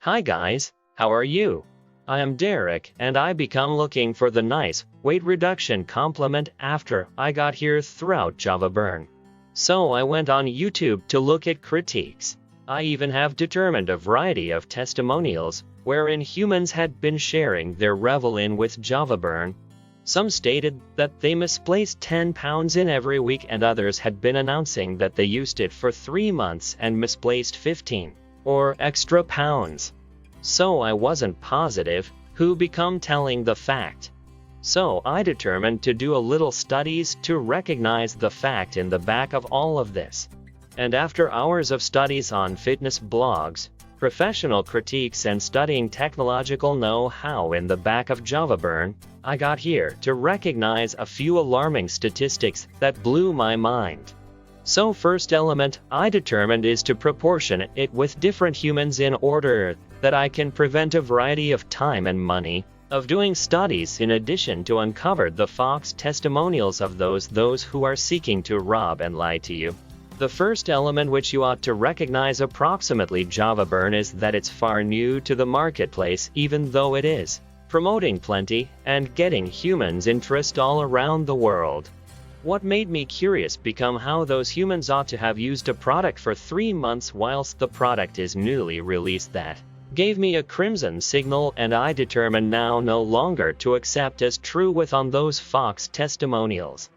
Hi guys, how are you? I am Derek and I become looking for the nice weight reduction complement after I got here throughout Java Burn. So I went on YouTube to look at critiques. I even have determined a variety of testimonials wherein humans had been sharing their revel in with Java Burn. Some stated that they misplaced 10 pounds in every week and others had been announcing that they used it for 3 months and misplaced 15 or extra pounds. So I wasn't positive who become telling the fact. So I determined to do a little studies to recognize the fact in the back of all of this. And after hours of studies on fitness blogs, professional critiques and studying technological know-how in the back of Java Burn, I got here to recognize a few alarming statistics that blew my mind. So first element I determined is to proportion it with different humans in order that I can prevent a variety of time and money of doing studies in addition to uncover the false testimonials of those who are seeking to rob and lie to you. The first element which you ought to recognize approximately Java Burn is that it's far new to the marketplace, even though it is promoting plenty and getting humans interest all around the world. What made me curious become how those humans ought to have used a product for 3 months whilst the product is newly released. That gave me a crimson signal and I determined now no longer to accept as true with on those Fox testimonials.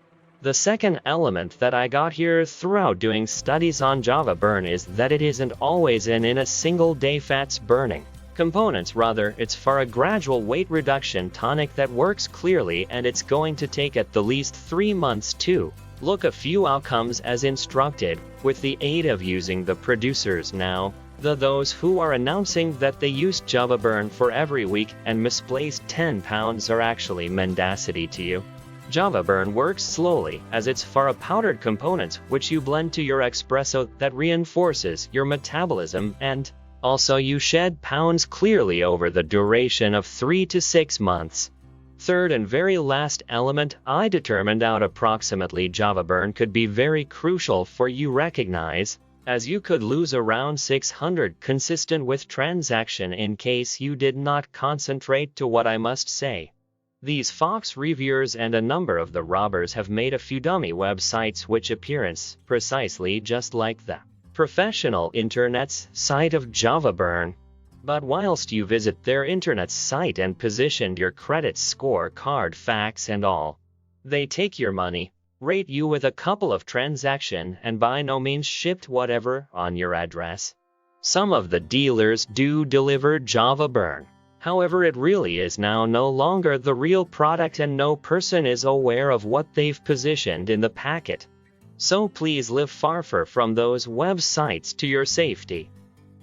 The second element that I got here throughout doing studies on Java Burn is that it isn't always in a single day fats burning components, rather it's for a gradual weight reduction tonic that works clearly, and it's going to take at the least 3 months to look a few outcomes as instructed with the aid of using the producers. Now those who are announcing that they used Java Burn for every week and misplaced 10 pounds are actually mendacity to you. Java Burn works slowly as it's for a powdered components which you blend to your espresso that reinforces your metabolism, and also you shed pounds clearly over the duration of 3 to 6 months. Third and very last element I determined out approximately Java Burn could be very crucial for you recognize, as you could lose around 600 consistent with transaction in case you did not concentrate to what I must say. These Fox reviewers and a number of the robbers have made a few dummy websites which appearance precisely just like the professional internet's site of Java Burn. But whilst you visit their internet site and positioned your credit score card facts and all, they take your money, rate you with a couple of transaction and by no means shipped whatever on your address. Some of the dealers do deliver Java Burn. However, it really is now no longer the real product and no person is aware of what they've positioned in the packet. So please live far from those websites to your safety.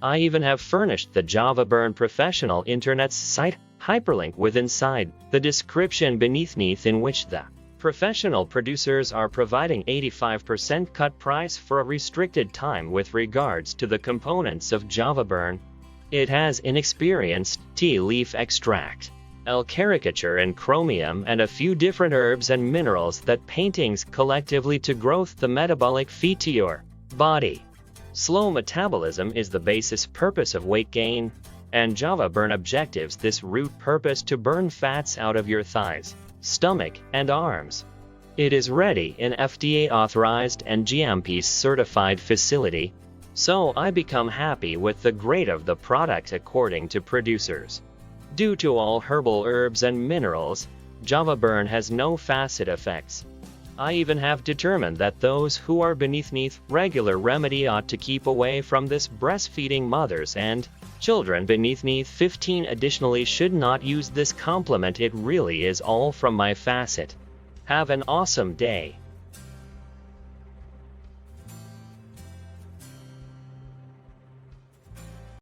I even have furnished the Java Burn professional internet's site hyperlink with inside the description beneath in which the professional producers are providing 85% cut price for a restricted time with regards to the components of Java Burn. It has inexperienced tea leaf extract, L-caricature and chromium and a few different herbs and minerals that paintings collectively to growth the metabolic feat to your body. Slow metabolism is the basis purpose of weight gain, and Java Burn objectives this root purpose to burn fats out of your thighs, stomach, and arms. It is ready in FDA authorized and GMP certified facility, so I become happy with the grade of the product according to producers. Due to all herbal herbs and minerals, Java Burn has no facet effects. I even have determined that those who are beneath regular remedy ought to keep away from this breastfeeding mothers and children beneath 15 additionally should not use this complement. It really is all from my facet. Have an awesome day.